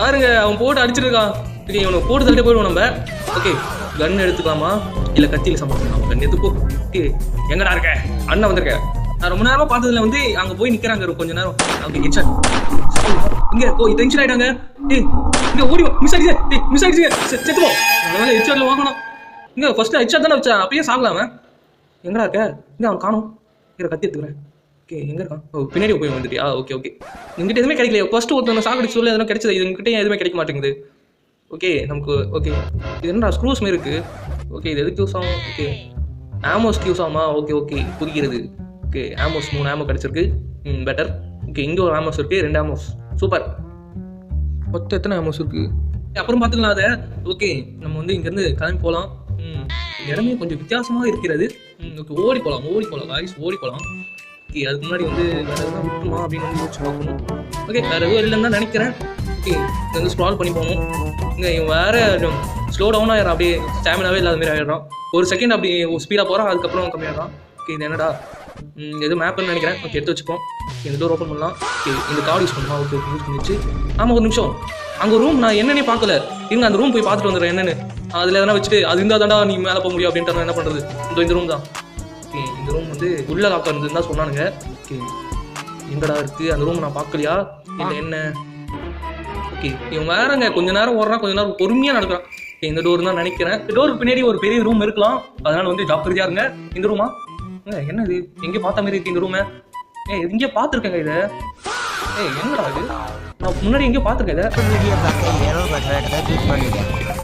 பாருங்க அவன் போட்டு அடிச்சிருக்கான். ஓகே இவனை போட்டு தள்ளிட்டு போயிடுவோம் நம்ம. ஓகே கன் எடுத்துக்கலாமா இல்லை கத்தியில் சமாளிக்கலாம்? கன் எடுத்துக்கோ. ஓகே எங்கடா இருக்க? அண்ணன் வந்திருக்கேன். நான் ரொம்ப நேரமா பார்த்ததுல வந்து அங்கே போய் நிற்கிறாங்க கொஞ்ச நேரம். ஓகே ஹெட்ஷாட் இங்கே டென்ஷன் ஆகிட்டாங்க. இங்கே ஓடி மிஸ் ஆகிடுச்சு. மிஸ் ஆகிடுச்சுங்க. செத்துப்போம். அதனால ஹெட்ஷாட்டில் வாங்கணும். இங்கே ஃபர்ஸ்ட் ஹெட்ஷாட் தானே வச்சா அப்பயே சாகலாம. எங்கடா இருக்க? இங்கே அவன் காணும். இங்கே கத்தி எடுத்துக்கிறேன். ஓகே எங்கே இருக்கான்? பின்னாடி போய் வந்துட்டியா? ஓகே ஓகே எங்கிட்ட எதுவுமே கிடைக்கல. ஃபர்ஸ்ட் ஒருத்தவங்க சாகடிச்சு சொல்ல எதுவும் கிடைச்சது. எங்கிட்ட எதுவுமே கிடைக்க மாட்டேங்குது. ஓகே நமக்கு ஓகே இது என்னடா ஸ்க்ரூஸ் மாரி இருக்குது. ஓகே இது எதுக்கு யூஸ் ஆகும்? ஓகே ஆமோஸ்க்கு யூஸ் ஆகுமா? ஓகே ஓகே புரிகிறது. ஓகே ஆமோஸ் 3 ஆமோ கிடச்சிருக்கு. பெட்டர். ஓகே இங்கே ஒரு ஆமோஸ் இருக்குது. 2 ஆமோஸ். சூப்பர். மொத்தம் எத்தனை ஆமோஸ் இருக்குது? அப்புறம் பார்த்துக்கலாம் அதை. ஓகே நம்ம வந்து இங்கேருந்து கிளம்பி போகலாம். இடமே கொஞ்சம் வித்தியாசமாக இருக்கிறது. ஓகே ஓடி போகலாம் காய்ஸ் ஓடி போகலாம். ஓகே அதுக்கு முன்னாடி வந்து வேறு எதுவும் விட்டுருமா அப்படின்னு வந்து யோசிச்சு பார்க்கணும். ஓகே வேறு எதுவும் இல்லைன்னு தான் நினைக்கிறேன். ஓகே இங்கே வந்து ஸ்க்ரால் பண்ணி போகணும். இங்கே இவன் வேறு ஸ்லோ டவுன் ஆகிடும். அப்படியே ஸ்டாமினாவே இல்லாத மாதிரி ஆகிடுறான். ஒரு செகண்ட் அப்படி ஸ்பீடாக போகிறான். அதுக்கப்புறம் கம்மியாகிறான். ஓகே இது என்னடா எது மேப்னு நினைக்கிறேன். ஓகே எடுத்து வச்சுப்போம். இந்த டோர் ஓப்பன் பண்ணலாம். ஓகே இந்த கார்டு யூஸ் பண்ணலாம். ஓகே ஓகே யூஸ் பண்ணிச்சு. ஆமாம் ஒரு நிமிஷம். அங்கே ரூம் நான் என்னன்னே பார்க்கல. இருங்க அந்த ரூம் போய் பார்த்துட்டு வந்துடுறேன் என்னன்னு. அதில் எதனா வச்சுட்டு அது இருந்தால் தாண்டா நீ மேலே போக முடியும் அப்படின்ட்டு என்ன பண்ணுறது. இந்த ரூம் தான். ஓகே இந்த ரூம் வந்து உள்ள லாக்காக இருந்ததுன்னு தான் சொன்னானுங்க. ஓகே எங்கடா இருக்குது அந்த ரூம்? நான் பார்க்கலையா இல்லை என்ன? ஓகே இவன் வேறங்க கொஞ்ச நேரம் ஓடுறான், கொஞ்ச நேரம் பொறுமையாக நடக்கிறான். ஓகே இந்த டோர் தான் நினைக்கிறேன். இந்த டோருக்கு பின்னாடி ஒரு பெரிய ரூம் இருக்கலாம். அதனால வந்து ஜாக்கிரதையாக இருங்க. இந்த ரூமா என்னது? எங்கே பார்த்த மாதிரி இருக்கு இந்த ரூமை? எங்கேயோ பார்த்துருக்கேங்க இதை. என்னடா இது? நான் முன்னாடி எங்கேயோ பார்த்துருக்கேன் இதை.